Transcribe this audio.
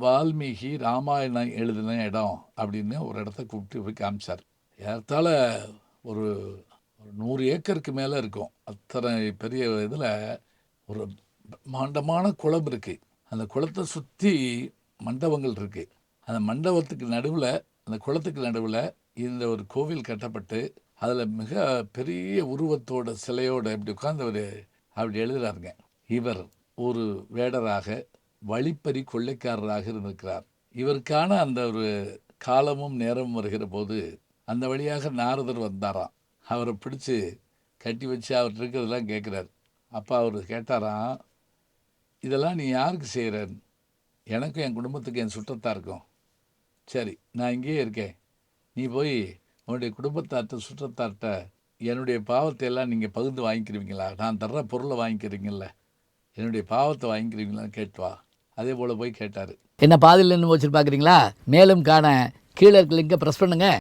வால்மீகி ராமாயணம் எழுதின இடம் அப்படின்னு ஒரு இடத்த கூப்பிட்டு போய் காமிச்சார். ஏறத்தாழ ஒரு ஒரு 100 ஏக்கருக்கு மேலே இருக்கும். அத்தனை பெரிய இதில் ஒரு பிரம்மாண்டமான குளம் இருக்குது. அந்த குளத்தை சுற்றி மண்டபங்கள் இருக்குது. அந்த மண்டபத்துக்கு நடுவில், அந்த குளத்துக்கு நடுவில் இந்த ஒரு கோவில் கட்டப்பட்டு அதில் மிக பெரிய உருவத்தோட சிலையோட இப்படி உட்கார்ந்தவர் அப்படி எழுதுறாருங்க. இவர் ஒரு வேடராக வழிப்பறி கொள்ளைக்காரராக இருந்திருக்கிறார். இவருக்கான அந்த ஒரு காலமும் நேரமும் வருகிற போது அந்த வழியாக நாரதர் வந்தாராம். அவரை பிடிச்சி கட்டி வச்சு அவர் இருக்கிறதெல்லாம் கேட்குறார். அப்போ அவர் கேட்டாராம், இதெல்லாம் நீ யாருக்கு செய்கிறேன்? எனக்கும் என் குடும்பத்துக்கு என் சுற்றத்தாருக்கும். சரி, நான் இங்கேயே இருக்கேன். நீ போய் உன்னுடைய குடும்பத்தார்ட்ட சுற்றத்தார்ட்ட என்னுடைய பாவத்தை எல்லாம் நீங்கள் பகிர்ந்து வாங்கிக்கிறீங்களா? நான் தர்ற பொருளை வாங்கிக்கிறீங்கள, என்னுடைய பாவத்தை வாங்கிக்கிறீங்களான்னு கேட்டு வா. அதே போல் போய் கேட்டார். என்ன பாதியில் நின்று வச்சுட்டு பார்க்குறீங்களா? மேலும் காண கீழே இருக்க லிங்கை ப்ரெஸ் பண்ணுங்கள்.